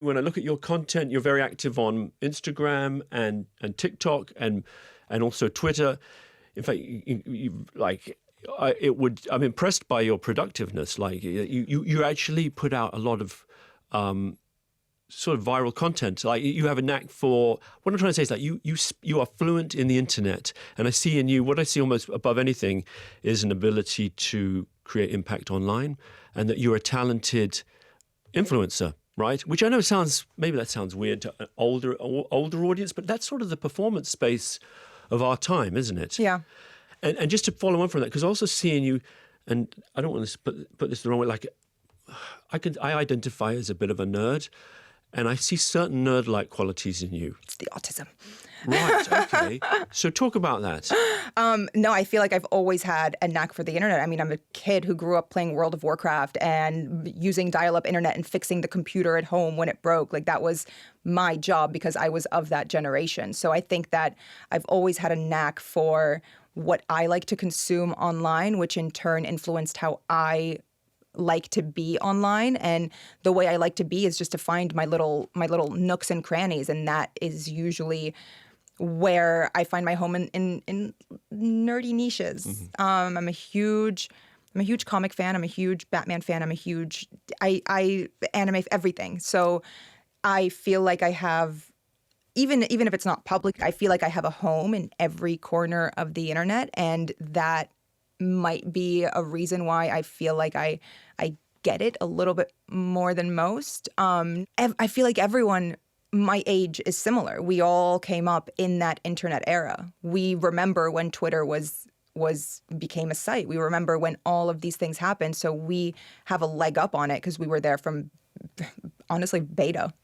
When I look at your content, you're very active on Instagram and TikTok and also Twitter. In fact, I'm impressed by your productiveness. Like you actually put out a lot of sort of viral content. Like you have a knack for, what I'm trying to say is that you are fluent in the internet. And I see in you, what I see almost above anything is an ability to create impact online, and that you're a talented influencer. Right, which I know sounds weird to an older audience, but that's sort of the performance space of our time, isn't it? Yeah. And just to follow on from that, because also seeing you, and I don't want to put this the wrong way, like I identify as a bit of a nerd, and I see certain nerd-like qualities in you. It's the autism. Right, okay. So talk about that. No, I feel like I've always had a knack for the internet. I mean, I'm a kid who grew up playing World of Warcraft and using dial-up internet and fixing the computer at home when it broke. Like, that was my job because I was of that generation. So I think that I've always had a knack for what I like to consume online, which in turn influenced how I like to be online. And the way I like to be is just to find my little nooks and crannies, and that is usually where I find my home in nerdy niches. Mm-hmm. I'm a huge comic fan. I'm a huge Batman fan. I anime everything. So I feel like I have, even if it's not public, I feel like I have a home in every corner of the internet, and that might be a reason why I feel like I get it a little bit more than most. I feel like everyone my age is similar. We all came up in that internet era. We remember when Twitter became a site. We remember when all of these things happened. So we have a leg up on it because we were there from, honestly, beta.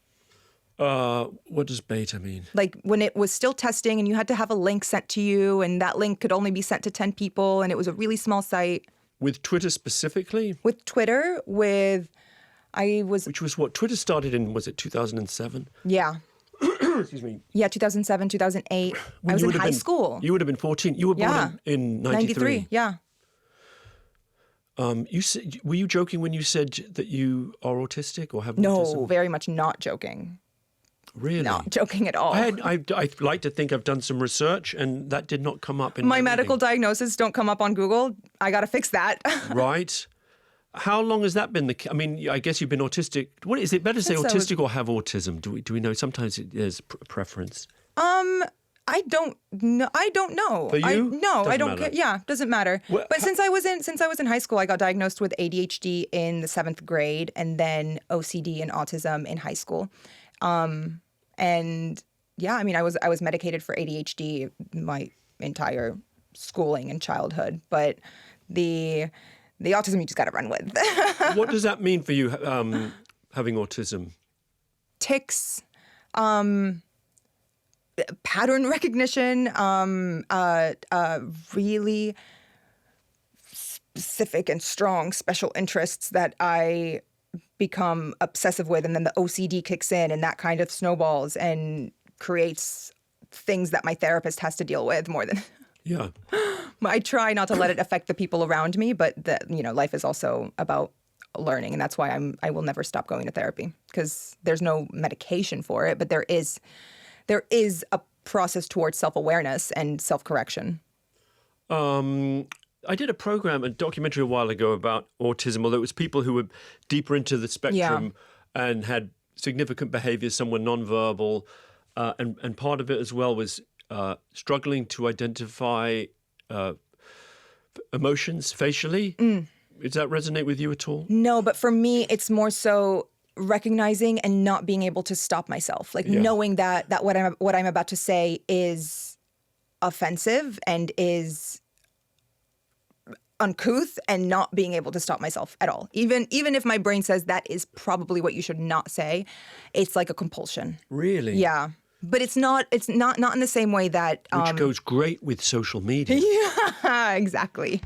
What does beta mean? Like when it was still testing and you had to have a link sent to you, and that link could only be sent to 10 people, and it was a really small site. With Twitter specifically? With Twitter, Which was what? Twitter started in, was it 2007? Yeah. Excuse me. Yeah, 2007, 2008. I was in high school. You would have been 14. You were born in 93. Yeah. Were you joking when you said that you are autistic or have autism? No, very much not joking. Really? Not joking at all. I like to think I've done some research, and that did not come up in my medical diagnosis don't come up on Google. I got to fix that. Right. How long has that been I mean, I guess you've been autistic. What is it better to say autistic or have autism? Do we know? Sometimes there's preference. I don't know. For you? I don't care. Yeah, doesn't matter. Well, but since I was in high school, I got diagnosed with ADHD in the 7th grade, and then OCD and autism in high school. And yeah, I mean, I was medicated for ADHD my entire schooling and childhood, but the autism you just got to run with. What does that mean for you, having autism? Tics, pattern recognition, really specific and strong special interests that I become obsessive with, and then the OCD kicks in, and that kind of snowballs and creates things that my therapist has to deal with more than... Yeah. I try not to let it affect the people around me, but life is also about learning, and that's why I will never stop going to therapy, because there's no medication for it, but there is a process towards self-awareness and self-correction. I did a documentary a while ago about autism, although it was people who were deeper into the spectrum and had significant behaviors. Some were nonverbal, and part of it as well was struggling to identify emotions facially. Does that resonate with you at all? No, but for me, it's more so recognizing and not being able to stop myself, knowing that what I'm about to say is offensive and is uncouth, and not being able to stop myself at all. Even if my brain says that is probably what you should not say, it's like a compulsion. Really? Yeah. But it's not in the same way that... Which goes great with social media. Yeah, exactly.